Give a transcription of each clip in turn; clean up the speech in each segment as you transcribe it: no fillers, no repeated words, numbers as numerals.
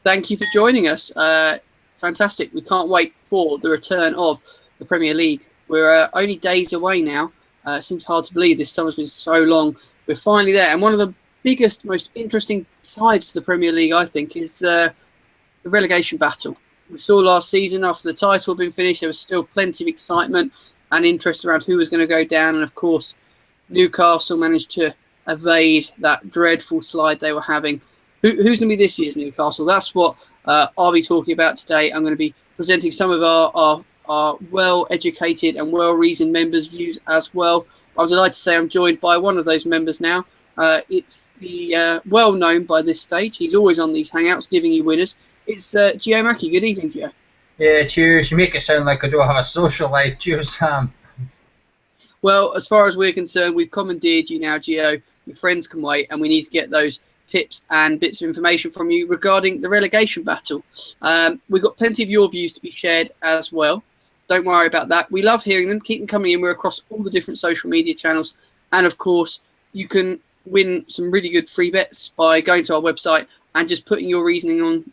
Thank you for joining us. Fantastic. We can't wait for the return of the Premier League. We're only days away now. It seems hard to believe this summer's been so long. We're finally there. And one of the biggest, most interesting sides to the Premier League, I think, is the relegation battle. We saw last season, after the title had been finished, there was still plenty of excitement and interest around who was going to go down. And, of course, Newcastle managed to evade that dreadful slide they were having. Who's going to be this year's Newcastle? That's what I'll be talking about today. I'm going to be presenting some of our well-educated and well-reasoned members' views as well. I was delighted to say I'm joined by one of those members now. It's the well-known by this stage. He's always on these hangouts giving you winners. It's Gio Mackie. Good evening, Gio. Yeah, cheers. You make it sound like I don't have a social life. Cheers, Sam. Well, as far as we're concerned, we've commandeered you now, Gio. Your friends can wait, and we need to get those tips and bits of information from you regarding the relegation battle. We've got plenty of your views to be shared as well. Don't worry about that. We love hearing them. Keep them coming in. We're across all the different social media channels. And, of course, you can win some really good free bets by going to our website and just putting your reasoning on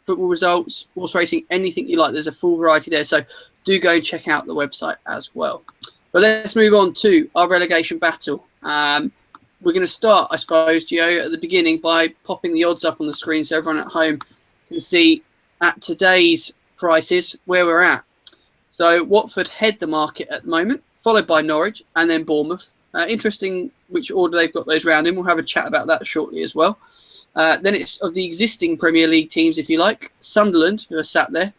football results, horse racing, anything you like. There's a full variety there. So do go and check out the website as well. But let's move on to our relegation battle. We're going to start, I suppose, Gio, at the beginning by popping the odds up on the screen so everyone at home can see at today's prices where we're at. So Watford head the market at the moment, followed by Norwich and then Bournemouth. Interesting which order they've got those round in. We'll have a chat about that shortly as well. Then it's of the existing Premier League teams, if you like. Sunderland, who are sat there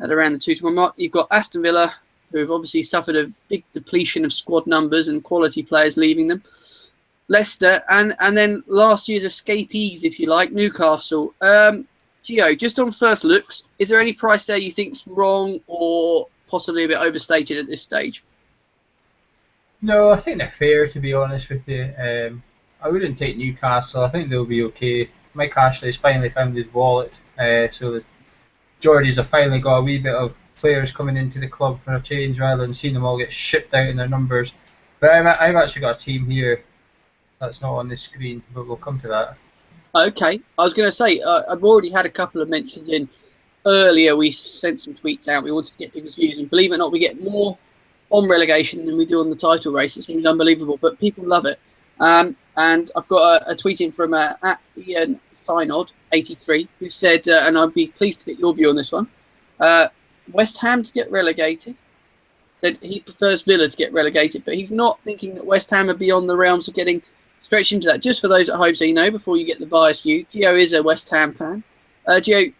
at around the 2-1 mark. You've got Aston Villa, who have obviously suffered a big depletion of squad numbers and quality players leaving them. Leicester, and then last year's escapees, if you like, Newcastle. Gio, just on first looks, is there any price there you think's wrong or possibly a bit overstated at this stage? No, I think they're fair, to be honest with you. I wouldn't take Newcastle. I think they'll be okay. Mike Ashley's finally found his wallet, so the Geordies have finally got a wee bit of players coming into the club for a change rather than seeing them all get shipped out in their numbers. But I've actually got a team here that's not on the screen, but we'll come to that. Okay. I was going to say, I've already had a couple of mentions in earlier. We sent some tweets out. We wanted to get people's views. And believe it or not, we get more on relegation than we do on the title race. It seems unbelievable, but people love it. And I've got a tweet in from at Ian Synod 83 who said, and I'd be pleased to get your view on this one, West Ham to get relegated. Said he prefers Villa to get relegated, but he's not thinking that West Ham are beyond the realms of getting stretched into that. Just for those at home, so you know, before you get the biased view, Gio is a West Ham fan. Gio,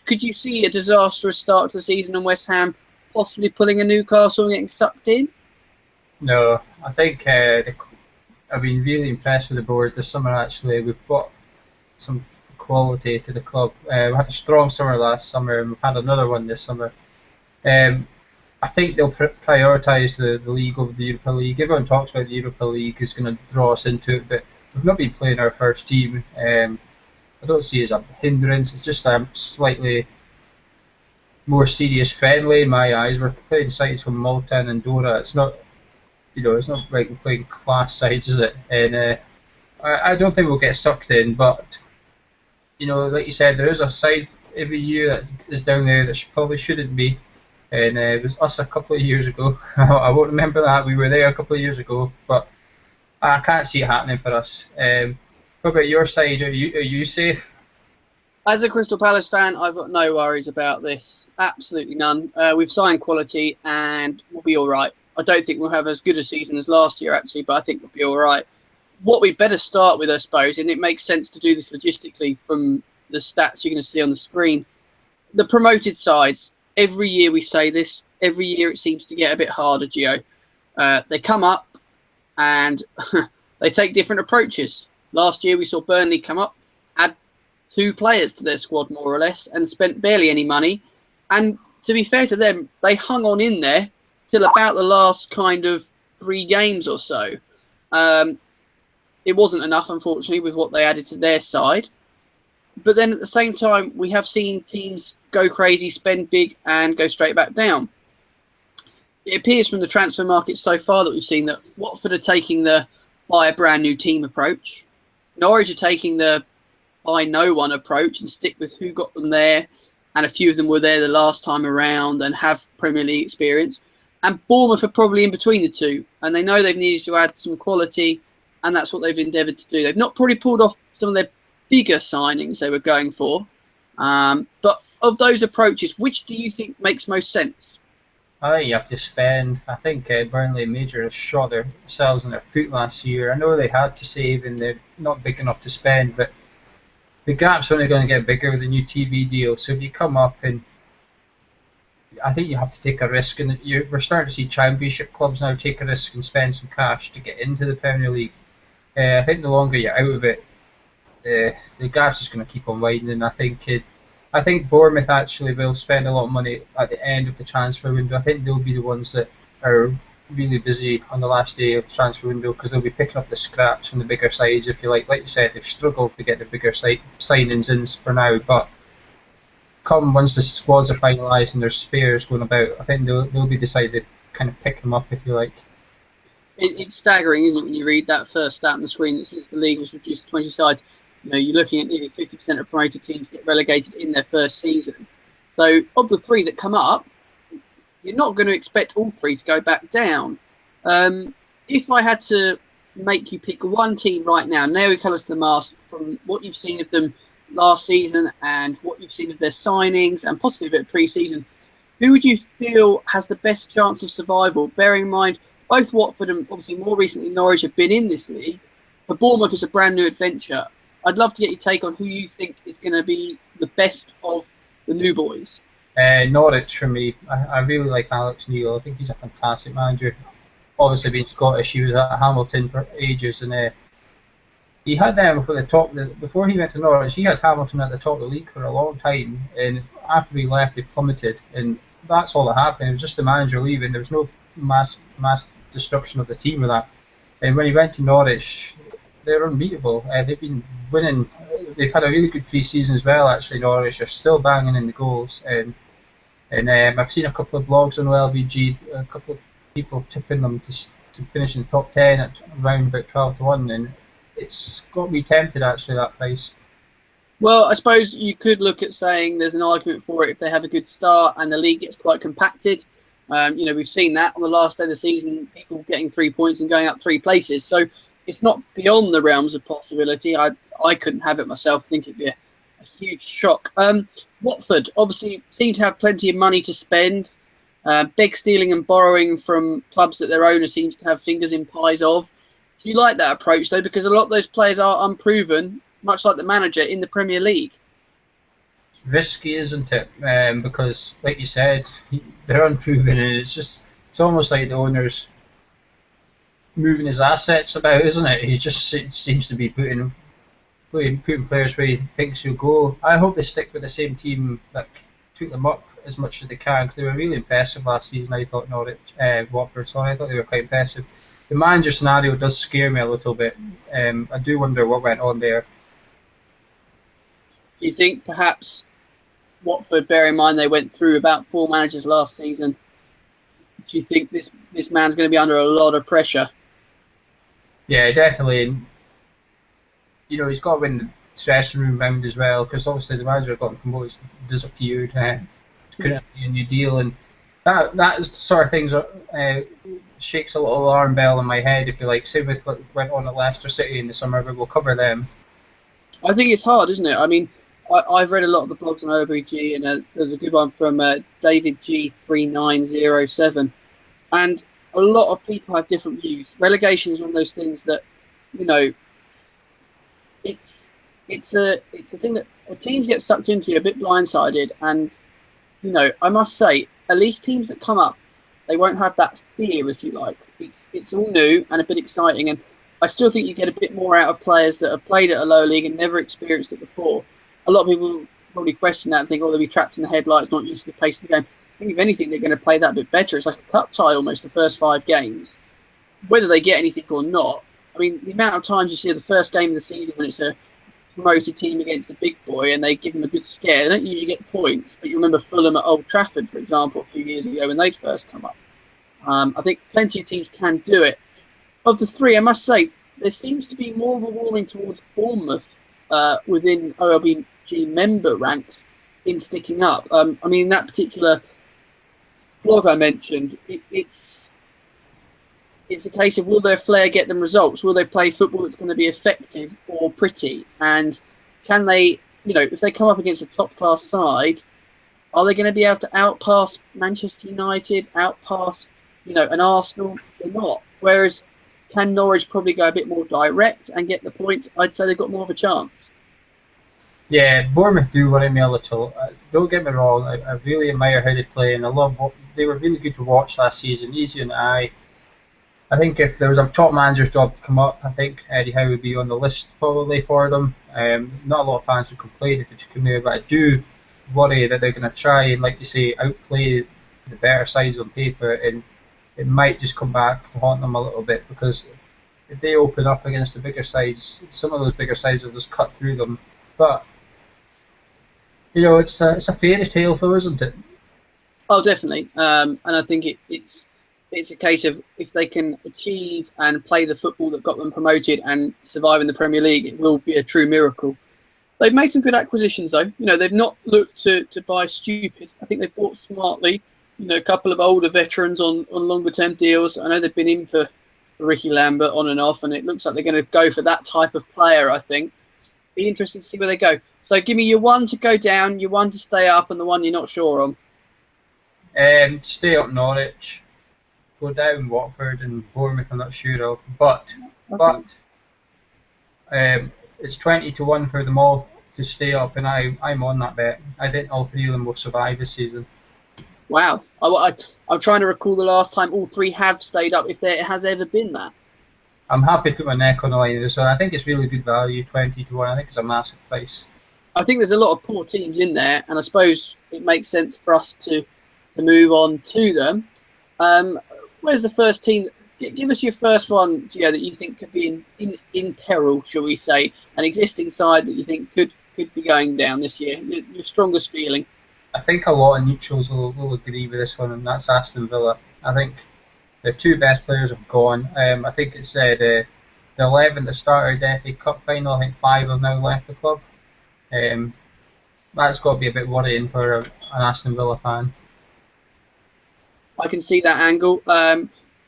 could you see a disastrous start to the season and West Ham possibly pulling a Newcastle and getting sucked in? No, I think I've been really impressed with the board this summer, actually. We've got some quality to the club. We had a strong summer last summer and we've had another one this summer. I think they'll prioritise the league over the Europa League. Everyone talks about the Europa League is going to draw us into it, but we've not been playing our first team. I don't see it as a hindrance. It's just a slightly more serious friendly in my eyes. We're playing sides from Malta and Andorra. It's not, it's not like we're playing class sides, is it? And I don't think we'll get sucked in. But like you said, there is a side every year that is down there that probably shouldn't be. And it was us a couple of years ago. I won't remember that. We were there a couple of years ago, but I can't see it happening for us. What about your side? Are you safe? As a Crystal Palace fan, I've got no worries about this. Absolutely none. We've signed quality and we'll be all right. I don't think we'll have as good a season as last year, actually, but I think we'll be all right. What we'd better start with, I suppose, and it makes sense to do this logistically from the stats you're going to see on the screen, the promoted sides. Every year we say this. Every year it seems to get a bit harder, Gio. They come up and they take different approaches. Last year we saw Burnley come up, add 2 players to their squad more or less, and spent barely any money. And to be fair to them, they hung on in there till about the last kind of 3 games or so. It wasn't enough, unfortunately, with what they added to their side. But then at the same time, we have seen teams go crazy, spend big, and go straight back down. It appears from the transfer market so far that we've seen that Watford are taking the buy a brand new team approach. Norwich are taking the buy no one approach and stick with who got them there, and a few of them were there the last time around and have Premier League experience. And Bournemouth are probably in between the two, and they know they've needed to add some quality, and that's what they've endeavoured to do. They've not probably pulled off some of their bigger signings they were going for, but of those approaches, which do you think makes most sense? I think you have to spend. I think Burnley major shot themselves in their foot last year. I know they had to save and they're not big enough to spend, but the gap's only going to get bigger with the new TV deal. So if you come up, and I think you have to take a risk, and we're starting to see Championship clubs now take a risk and spend some cash to get into the Premier League. I think the longer you're out of it, the gap's just going to keep on widening. I think Bournemouth actually will spend a lot of money at the end of the transfer window. I think they'll be the ones that are really busy on the last day of the transfer window, because they'll be picking up the scraps from the bigger sides, if you like. Like you said, they've struggled to get the bigger signings in for now, but once the squads are finalised and there's spares going about, I think they'll be decided to kind of pick them up, if you like. It's staggering, isn't it, when you read that first stat on the screen that since the league was reduced to 20 sides, you're looking at nearly 50% of promoted teams get relegated in their first season. So of the three that come up, you're not going to expect all three to go back down. If I had to make you pick one team right now, nail colours to the mast, from what you've seen of them last season and what you've seen of their signings and possibly a bit of pre-season, who would you feel has the best chance of survival, bearing in mind both Watford and obviously more recently Norwich have been in this league? For Bournemouth, it's a brand new adventure. I'd love to get your take on who you think is going to be the best of the new boys. Norwich for me. I really like Alex Neil. I think he's a fantastic manager. Obviously being Scottish, he was at Hamilton for ages, and he had them at the top. Before he went to Norwich, he had Hamilton at the top of the league for a long time, and after he left, they plummeted, and that's all that happened. It was just the manager leaving. There was no mass destruction of the team with that. And when he went to Norwich, they're unbeatable. They've been winning. They've had a really good pre-season as well. Actually, Norwich are still banging in the goals, and I've seen a couple of blogs on LBG, a couple of people tipping them to finish in the top 10 at around about 12-1, and it's got me tempted actually, that price. Well, I suppose you could look at saying there's an argument for it if they have a good start and the league gets quite compacted. We've seen that on the last day of the season, people getting 3 points and going up 3 places. So it's not beyond the realms of possibility. I couldn't have it myself. I think it'd be a huge shock. Watford obviously seem to have plenty of money to spend. Beg stealing and borrowing from clubs that their owner seems to have fingers in pies of. Do you like that approach, though? Because a lot of those players are unproven, much like the manager in the Premier League. It's risky, isn't it? Because, like you said, they're unproven, and it's almost like the owner's moving his assets about, isn't it? He just seems to be putting players where he thinks he'll go. I hope they stick with the same team that took them up as much as they can, because they were really impressive last season. I thought Watford. Sorry, I thought they were quite impressive. The manager scenario does scare me a little bit. I do wonder what went on there. Do you think perhaps Watford, bear in mind they went through about 4 managers last season, do you think this man's going to be under a lot of pressure? Yeah, definitely. He's got to win the dressing room round as well, because obviously the manager got promoted, disappeared, couldn't be a new deal, and that is the sort of things that shakes a little alarm bell in my head, if you like. Same with what went on at Leicester City in the summer, but we'll cover them. I think it's hard, isn't it? I mean, I've read a lot of the blogs on OBG, and there's a good one from David G3907, and a lot of people have different views. Relegation is one of those things that, it's a thing that teams get sucked into a bit blindsided, and I must say, at least teams that come up, they won't have that fear, if you like. It's all new and a bit exciting, and I still think you get a bit more out of players that have played at a lower league and never experienced it before. A lot of people probably question that and think, they'll be trapped in the headlights, not used to the pace of the game. I think if anything, they're going to play that a bit better. It's like a cup tie almost, the first 5 games. Whether they get anything or not, I mean, the amount of times you see the first game of the season when it's a promoted team against a big boy and they give them a good scare, they don't usually get points. But you remember Fulham at Old Trafford, for example, a few years ago when they'd first come up. I think plenty of teams can do it. Of the 3, I must say, there seems to be more of a warming towards Bournemouth within OLBG member ranks in sticking up. I mean, in that particular blog I mentioned, it's a case of, will their flair get them results? Will they play football that's going to be effective or pretty? And can they, if they come up against a top-class side, are they going to be able to outpass Manchester United, outpass, an Arsenal? They're not. Whereas, can Norwich probably go a bit more direct and get the points? I'd say they've got more of a chance. Yeah, Bournemouth do worry me a little. Don't get me wrong, I really admire how they play, and I love what they were really good to watch last season. Easy and I think if there was a top manager's job to come up, I think Eddie Howe would be on the list probably for them. Not a lot of fans would complain if it took him there, but I do worry that they're going to try and, like you say, outplay the better sides on paper, and it might just come back to haunt them a little bit, because if they open up against the bigger sides, some of those bigger sides will just cut through them. But it's a fairy tale, though, isn't it? Oh, definitely. And I think it's a case of, if they can achieve and play the football that got them promoted and survive in the Premier League, it will be a true miracle. They've made some good acquisitions, though. They've not looked to buy stupid. I think they've bought smartly. A couple of older veterans on longer-term deals. I know they've been in for Ricky Lambert on and off, and it looks like they're going to go for that type of player, I think. Be interesting to see where they go. So give me your one to go down, your one to stay up, and the one you're not sure on. Stay up Norwich. Go down Watford, and Bournemouth I'm not sure of. But it's 20-1 for them all to stay up, and I'm on that bet. I think all three of them will survive this season. Wow. I'm trying to recall the last time all three have stayed up, if there has ever been that. I'm happy to put my neck on the line this one. I think it's really good value, 20-1. I think it's a massive price. I think there's a lot of poor teams in there, and I suppose it makes sense for us to move on to them. Where's the first team? Give us your first one, Gio, that you think could be in peril, shall we say, an existing side that you think could be going down this year. Your strongest feeling. I think a lot of neutrals will agree with this one, and that's Aston Villa. I think their two best players have gone. I think it said the 11 that started the FA Cup final, I think 5 have now left the club. That's got to be a bit worrying for an Aston Villa fan. I can see that angle.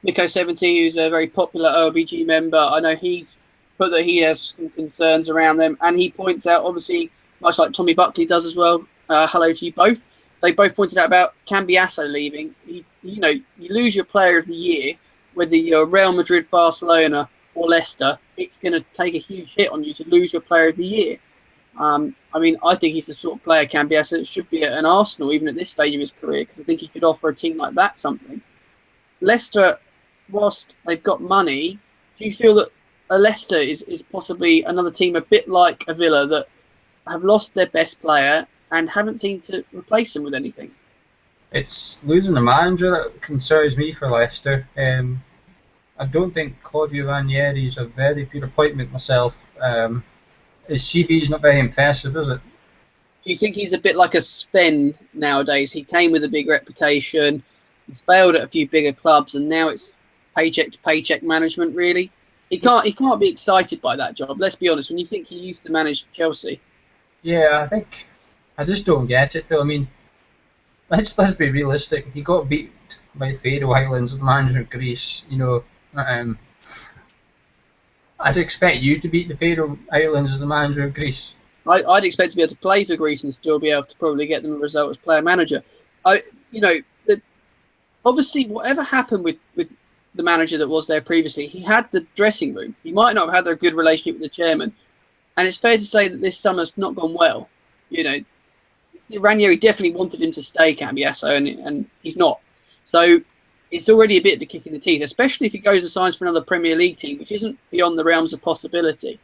Nico70, who's a very popular OLBG member, I know he's put that he has some concerns around them, and he points out, obviously, much like Tommy Buckley does as well. Hello to you both. They both pointed out about Cambiasso leaving. You lose your player of the year, whether you're Real Madrid, Barcelona, or Leicester, it's going to take a huge hit on you to lose your player of the year. I think he's the sort of player, Cambiasso, that should be at an Arsenal, even at this stage of his career, because I think he could offer a team like that something. Leicester, whilst they've got money, do you feel that a Leicester is possibly another team a bit like a Villa that have lost their best player and haven't seemed to replace them with anything? It's losing the manager that concerns me for Leicester. I don't think Claudio Ranieri is a very good appointment myself. His CV is not very impressive, is it? Do you think he's a bit like a Sven nowadays? He came with a big reputation, he's failed at a few bigger clubs, and now it's paycheck to paycheck management, really. He can't be excited by that job, let's be honest, when you think he used to manage Chelsea. Yeah, I just don't get it, though. I mean, let's be realistic. He got beat by the Faroe Islands as manager of Greece. I'd expect you to beat the Faroe Islands as the manager of Greece. I'd expect to be able to play for Greece and still be able to probably get them a result as player manager. Obviously, whatever happened with the manager that was there previously, he had the dressing room. He might not have had a good relationship with the chairman, and it's fair to say that this summer's not gone well. Ranieri definitely wanted him to stay, Cambiasso, and he's not. So it's already a bit of a kick in the teeth, especially if he goes and signs for another Premier League team, which isn't beyond the realms of possibility.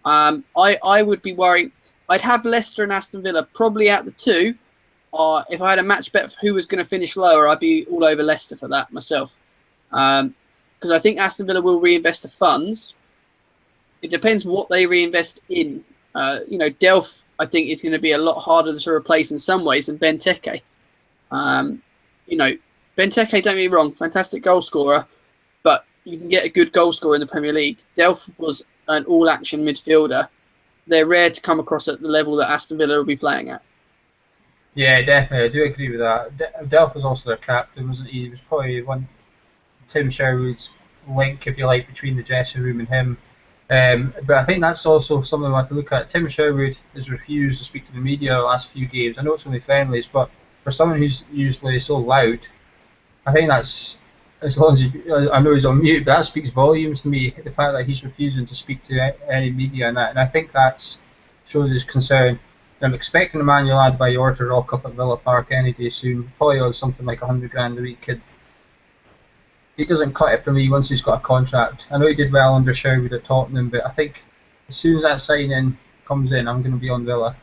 I would be worried. I'd have Leicester and Aston Villa probably out the two. If I had a match bet for who was going to finish lower, I'd be all over Leicester for that myself. Because I think Aston Villa will reinvest the funds. It depends what they reinvest in. Delph, I think, is going to be a lot harder to replace in some ways than Benteke. Benteke, don't get me wrong, fantastic goal scorer, but you can get a good goal scorer in the Premier League. Delph was an all-action midfielder, they're rare to come across at the level that Aston Villa will be playing at. Yeah, definitely. I do agree with that. Delph was also their captain, wasn't he? He was probably Tim Sherwood's link, if you like, between the dressing room and him. But I think that's also something we have to look at. Tim Sherwood has refused to speak to the media the last few games. I know it's only friendlies, but for someone who's usually so loud, I think that's, as long as I know he's on mute, but that speaks volumes to me. The fact that he's refusing to speak to any media and that, and I think that shows his concern. I'm expecting Emmanuel Adebayor to rock up at Villa Park any day soon, probably on something like $100,000 a week. He doesn't cut it for me once he's got a contract. I know he did well under Sherwood at Tottenham, but I think as soon as that signing comes in, I'm going to be on Villa.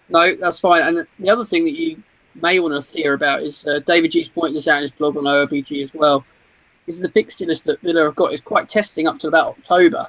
No, that's fine. And the other thing that you may want to hear about is David G's pointed this out in his blog on OOPG as well, is the fixture list that Villa have got is quite testing up to about October.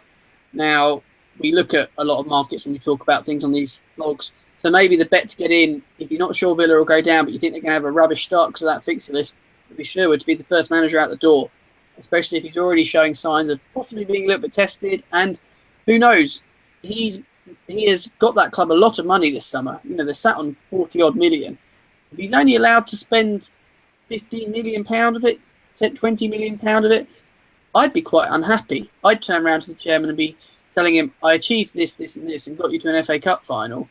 Now, we look at a lot of markets when we talk about things on these blogs. So maybe the bet to get in, if you're not sure Villa will go down, but you think they're going to have a rubbish start because of that fixture list, would be Sherwood to be the first manager out the door, especially if he's already showing signs of possibly being a little bit tested. And who knows, he has got that club a lot of money this summer. You know, they're sat on 40-odd million. If he's only allowed to spend £15 million of it, £20 million of it, I'd be quite unhappy. I'd turn around to the chairman and be telling him, I achieved this, this and this and got you to an FA Cup final.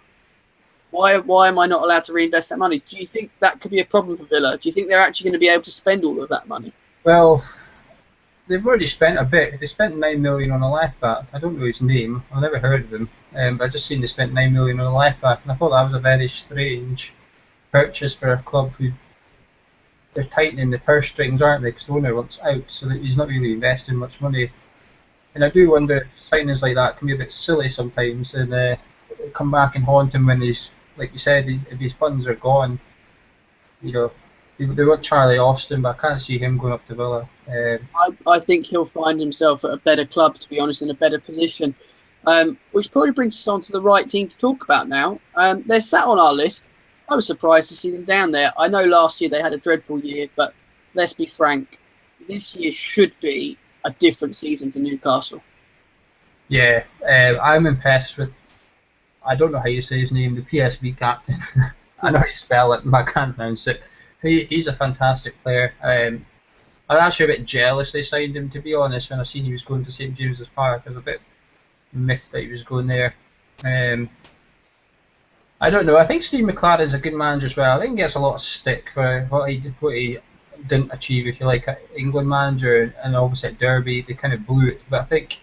Why am I not allowed to reinvest that money? Do you think that could be a problem for Villa? Do you think they're actually going to be able to spend all of that money? Well, they've already spent a bit. They spent $9 million on a left back. I don't know his name. I've never heard of him. But I just seen they spent $9 million on a left back, and I thought that was a very strange purchase for a club who they're tightening the purse strings, aren't they? Because the owner wants out, so that he's not really investing much money. And I do wonder if signings like that can be a bit silly sometimes, and come back and haunt him when he's, like you said, if his funds are gone. You know, they want Charlie Austin, but I can't see him going up to Villa. I think he'll find himself at a better club, to be honest, in a better position. Which probably brings us on to the right team to talk about now. They're sat on our list. I was surprised to see them down there. I know last year they had a dreadful year, but let's be frank, this year should be a different season for Newcastle. Yeah, I'm impressed with, I don't know how you say his name, the PSV captain. I know how you spell it, but I can't pronounce it. He's a fantastic player. I'm actually a bit jealous they signed him, to be honest, when I seen he was going to St James's Park. I was a bit miffed that he was going there. I don't know. I think Steve McLaren's a good manager as well. I think he gets a lot of stick for what he didn't achieve, if you like, at England manager, and obviously at Derby they kind of blew it. But I think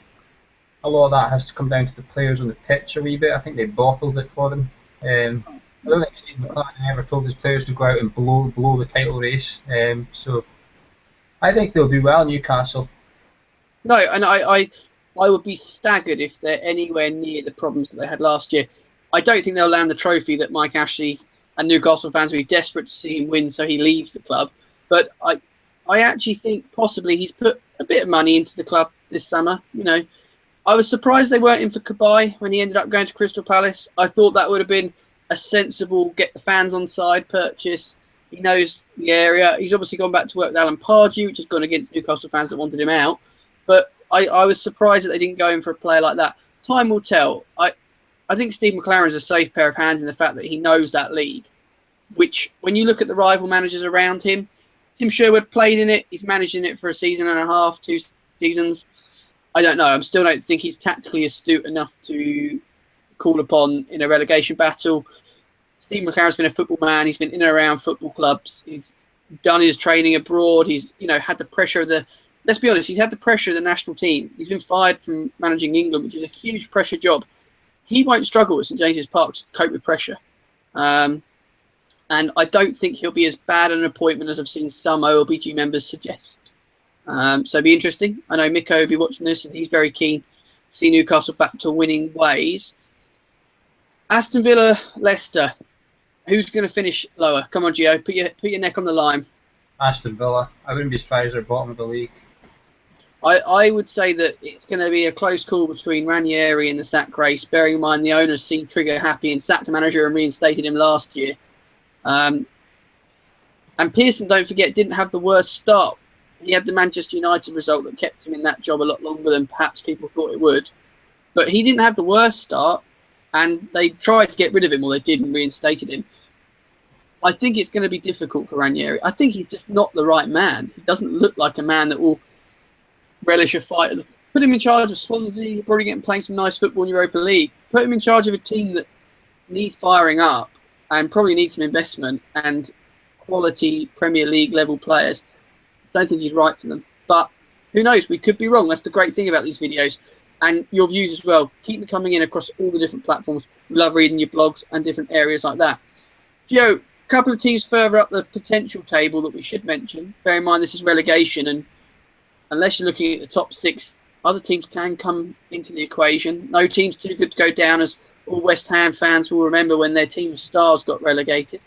a lot of that has to come down to the players on the pitch a wee bit. I think they bottled it for them. I don't think Steve McLaren ever told his players to go out and blow the title race. So I think they'll do well, Newcastle. No, and I would be staggered if they're anywhere near the problems that they had last year. I don't think they'll land the trophy that Mike Ashley and Newcastle fans will be desperate to see him win, so he leaves the club. But I actually think possibly he's put a bit of money into the club this summer. You know, I was surprised they weren't in for Kabay when he ended up going to Crystal Palace. I thought that would have been a sensible, get the fans on side purchase. He knows the area. He's obviously gone back to work with Alan Pardew, which has gone against Newcastle fans that wanted him out. But I was surprised that they didn't go in for a player like that. Time will tell. I think Steve McLaren is a safe pair of hands in the fact that he knows that league, which when you look at the rival managers around him, Tim Sherwood played in it. He's managed in it for a season and a half, 2 seasons. I don't know. I still don't think he's tactically astute enough to call upon in a relegation battle. Steve McLaren's been a football man. He's been in and around football clubs. He's done his training abroad. He's had the pressure of the. Let's be honest. He's had the pressure of the national team. He's been fired from managing England, which is a huge pressure job. He won't struggle at St James's Park to cope with pressure. And I don't think he'll be as bad an appointment as I've seen some OLBG members suggest. So it'll be interesting. I know Miko will be watching this, and he's very keen to see Newcastle back to winning ways. Aston Villa, Leicester. Who's going to finish lower? Come on, Gio. Put your neck on the line. Aston Villa. I wouldn't be surprised they're bottom of the league. I would say that it's going to be a close call between Ranieri and the sack race, bearing in mind the owners seemed trigger happy and sacked the manager and reinstated him last year. And Pearson, don't forget, didn't have the worst start. He had the Manchester United result that kept him in that job a lot longer than perhaps people thought it would. But he didn't have the worst start. and they tried to get rid of him, or they did and reinstated him. I think it's going to be difficult for Ranieri. I think he's just not the right man. He doesn't look like a man that will relish a fight. Put him in charge of Swansea, probably getting playing some nice football in Europa League. Put him in charge of a team that need firing up and probably need some investment and quality Premier League level players. Don't think he's right for them. But who knows? We could be wrong. That's the great thing about these videos. And your views as well. Keep them coming in across all the different platforms. We love reading your blogs and different areas like that. Gio, a couple of teams further up the potential table that we should mention. Bear in mind this is relegation, and unless you're looking at the top 6, other teams can come into the equation. No team's too good to go down, as all West Ham fans will remember when their team of stars got relegated.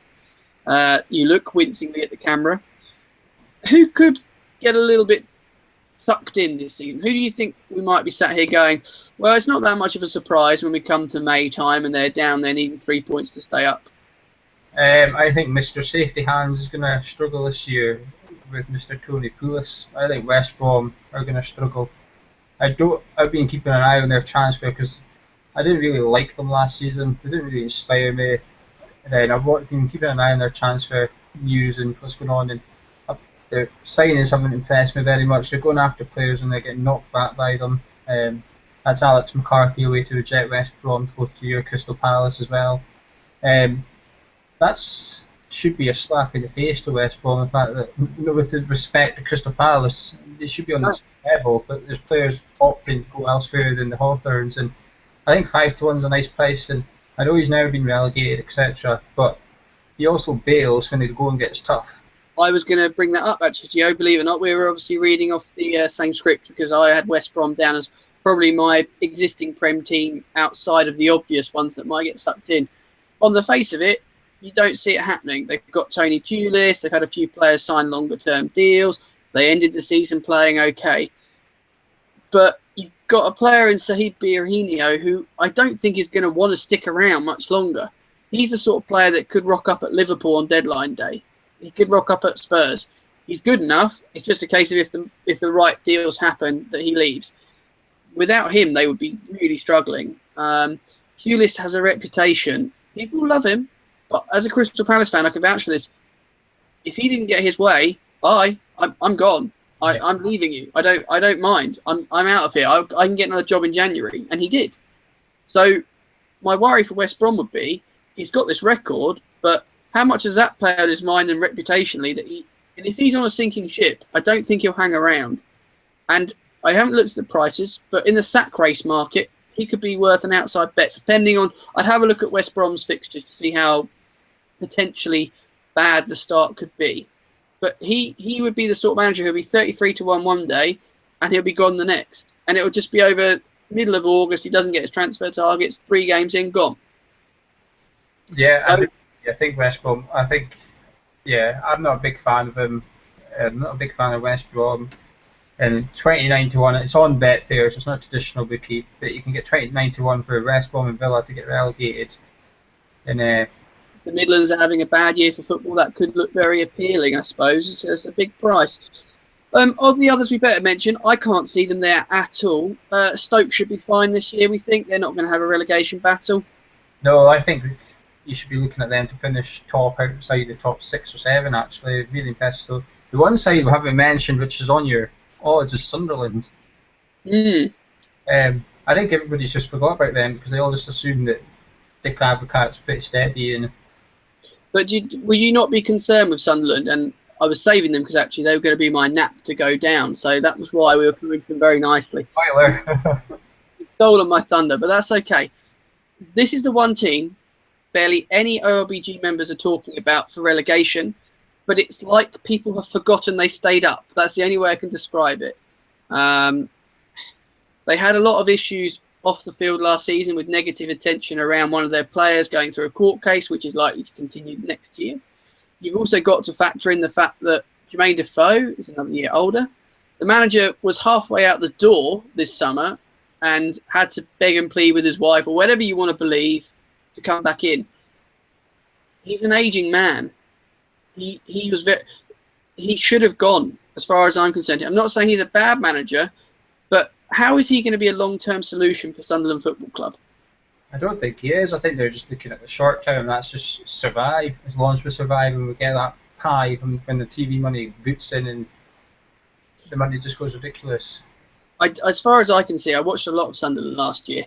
You look wincingly at the camera. Who could get a little bit sucked in this season? Who do you think we might be sat here going, well, it's not that much of a surprise when we come to May time and they're down there needing 3 points to stay up? I think Mr. Safety Hands is going to struggle this year with Mr. Tony Pulis. I think West Brom are going to struggle. I've been keeping an eye on their transfer because I didn't really like them last season. They didn't really inspire me. And then I've been keeping an eye on their transfer news and what's going on. And their signings haven't impressed me very much. They're going after players and they're getting knocked back by them. That's Alex McCarthy away to reject West Brom to go to your Crystal Palace as well. That should be a slap in the face to West Brom. The fact that, with the respect to Crystal Palace, they should be on the same level, but there's players opting to go elsewhere than the Hawthorns, and I think 5-1 is a nice price. And I know he's never been relegated, etc., but he also bails when the going gets tough. I was going to bring that up, actually, Gio. Believe it or not, we were obviously reading off the same script because I had West Brom down as probably my existing Prem team outside of the obvious ones that might get sucked in. On the face of it, you don't see it happening. They've got Tony Pulis. They've had a few players sign longer-term deals. They ended the season playing okay. But you've got a player in Sahid Birahino who I don't think is going to want to stick around much longer. He's the sort of player that could rock up at Liverpool on deadline day. He could rock up at Spurs. He's good enough. It's just a case of if the right deals happen that he leaves. Without him, they would be really struggling. Pulis has a reputation. People love him. But as a Crystal Palace fan, I can vouch for this. If he didn't get his way, I'm gone. I'm leaving you. I don't mind. I'm out of here. I can get another job in January, and he did. So my worry for West Brom would be he's got this record, but how much does that play out his mind and reputationally and if he's on a sinking ship, I don't think he'll hang around. And I haven't looked at the prices, but in the sack race market, he could be worth an outside bet. Depending on, I'd have a look at West Brom's fixtures to see how potentially bad the start could be. But he would be the sort of manager who'll be 33-1 one day and he'll be gone the next. And it'll just be over middle of August. He doesn't get his transfer targets. 3 games in, gone. Yeah, I think West Brom. I'm not a big fan of him. I'm not a big fan of West Brom. And 29-1, it's on Betfair, so it's not a traditional bookie, but you can get 29-1 for West Brom and Villa to get relegated. And the Midlands are having a bad year for football. That could look very appealing, I suppose. It's a big price. Of the others we better mention, I can't see them there at all. Stoke should be fine this year, we think. They're not going to have a relegation battle. No, I think you should be looking at them to finish top outside the top 6 or 7, actually. Really impressed. So the one side we haven't mentioned, which is on your odds, is Sunderland. I think everybody's just forgot about them because they all just assume that Dick Advocaat's pretty steady. But will you not be concerned with Sunderland? And I was saving them because actually they were going to be my nap to go down. So that was why we were coming to them very nicely. Spoiler. Stolen my thunder, but that's okay. This is the one team barely any OLBG members are talking about for relegation, but it's like people have forgotten they stayed up. That's the only way I can describe it. They had a lot of issues off the field last season with negative attention around one of their players going through a court case, which is likely to continue next year. You've also got to factor in the fact that Jermaine Defoe is another year older. The manager was halfway out the door this summer and had to beg and plead with his wife or whatever you want to believe to come back in. He's an aging man. He should have gone, as far as I'm concerned. I'm not saying he's a bad manager, but how is he going to be a long-term solution for Sunderland Football Club? I don't think he is. I think they're just looking at the short term. That's just survive. As long as we survive and we get that pie when the TV money boots in and the money just goes ridiculous. As far as I can see, I watched a lot of Sunderland last year.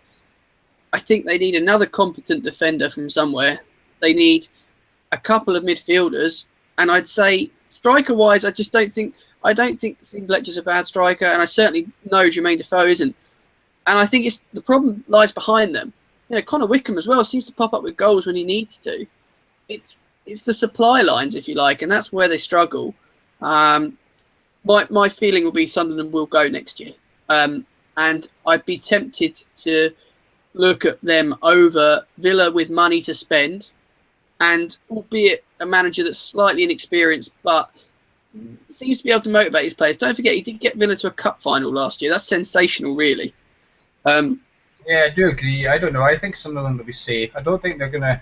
I think they need another competent defender from somewhere. They need a couple of midfielders, and I'd say striker-wise, I don't think Steve Fletcher's a bad striker, and I certainly know Jermaine Defoe isn't. And I think the problem lies behind them. Connor Wickham as well seems to pop up with goals when he needs to. It's the supply lines, if you like, and that's where they struggle. My feeling will be Sunderland will go next year. And I'd be tempted to look at them over Villa with money to spend, and albeit a manager that's slightly inexperienced, but seems to be able to motivate his players. Don't forget, he did get Villa to a cup final last year. That's sensational, really. Yeah, I do agree. I don't know. I think Sunderland will be safe. I don't think they're going to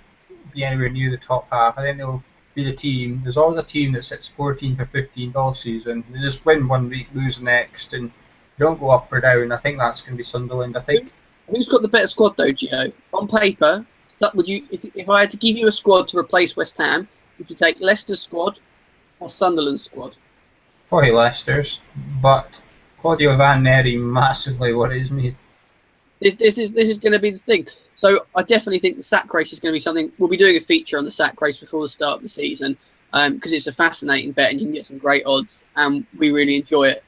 be anywhere near the top half. I think they'll be the team. There's always a team that sits 14th or 15th all season. They just win one week, lose the next, and don't go up or down. I think that's going to be Sunderland. I think. Who's got the better squad though, Gio? On paper, would you, if I had to give you a squad to replace West Ham, would you take Leicester's squad or Sunderland's squad? Probably Leicester's, but Claudio Ranieri massively worries me. This is going to be the thing. So I definitely think the sack race is going to be something. We'll be doing a feature on the sack race before the start of the season because it's a fascinating bet and you can get some great odds, and we really enjoy it.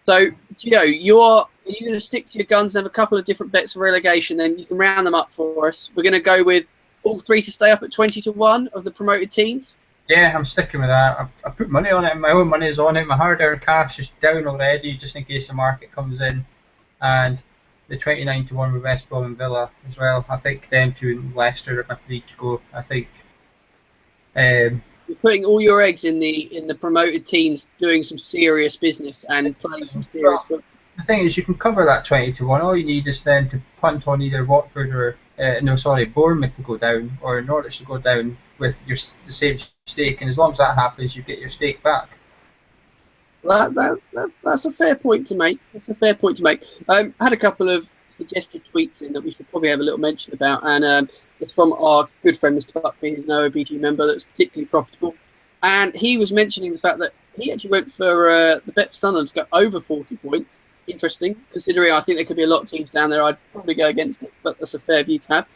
So, Gio, are you going to stick to your guns and have a couple of different bets for relegation? Then you can round them up for us. We're going to go with all three to stay up at 20-1 of the promoted teams. Yeah, I'm sticking with that. I put money on it. My own money is on it. My hard-earned cash is down already, just in case the market comes in. And the 29-1 with West Brom and Villa as well. I think them two and Leicester are my three to go. I think. You're putting all your eggs in the promoted teams, doing some serious business and playing some serious. The thing is, you can cover that 20-1. All you need is then to punt on either Watford or Bournemouth to go down or Norwich to go down with the same stake, and as long as that happens, you get your stake back. That's a fair point to make. I had a couple of suggested tweets in that we should probably have a little mention about, and it's from our good friend Mr. Buckby, who's an OBG member that's particularly profitable, and he was mentioning the fact that he actually went for the bet for Sunderland to go over 40 points. Interesting, considering I think there could be a lot of teams down there. I'd probably go against it, but that's a fair view to have.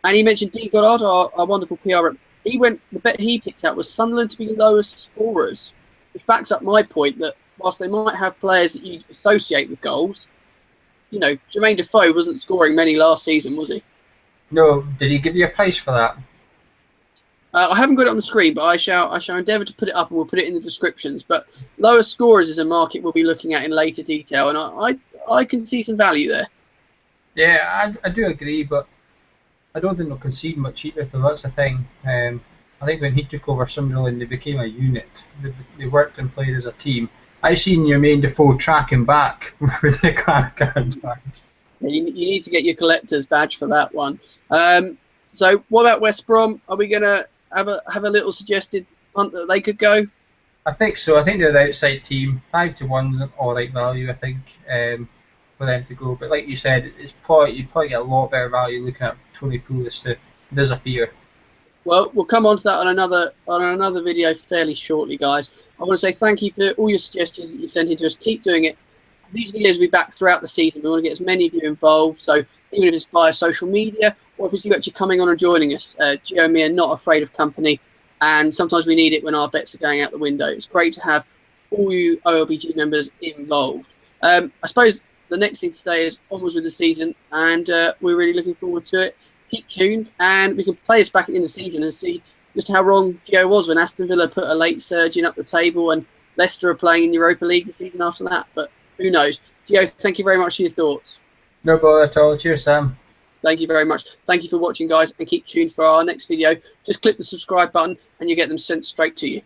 And he mentioned D. Goddard, our wonderful PR rep. The bet he picked out was Sunderland to be lowest scorers, which backs up my point that whilst they might have players that you associate with goals, Jermaine Defoe wasn't scoring many last season, was he? No. Did he give you a price for that? I haven't got it on the screen, but I shall endeavour to put it up, and we'll put it in the descriptions. But lower scorers is a market we'll be looking at in later detail, and I can see some value there. Yeah, I do agree, but I don't think they'll concede much either, so that's the thing. I think when he took over Sunderland, they became a unit. They worked and played as a team. I seen Jermaine Defoe tracking back with the card badge. You need to get your collector's badge for that one. So what about West Brom? Are we going to have a little suggested punt that they could go? I think so. I think they're the outside team. 5-1's an alright value, I think, for them to go. But like you said, you'd probably get a lot better value looking at Tony Pulis to disappear. Well, we'll come on to that on another video fairly shortly, guys. I want to say thank you for all your suggestions that you sent in to us. Keep doing it. These videos will be back throughout the season. We want to get as many of you involved. So even if it's via social media or if it's you actually coming on and joining us, Gio and me are not afraid of company. And sometimes we need it when our bets are going out the window. It's great to have all you OLBG members involved. I suppose the next thing to say is onwards with the season, and we're really looking forward to it. Keep tuned, and we can play us back in the season and see just how wrong Gio was when Aston Villa put a late surge in up the table and Leicester are playing in Europa League the season after that. But who knows? Gio, thank you very much for your thoughts. No bother at all. Cheers, Sam. Thank you very much. Thank you for watching, guys, and keep tuned for our next video. Just click the subscribe button and you get them sent straight to you.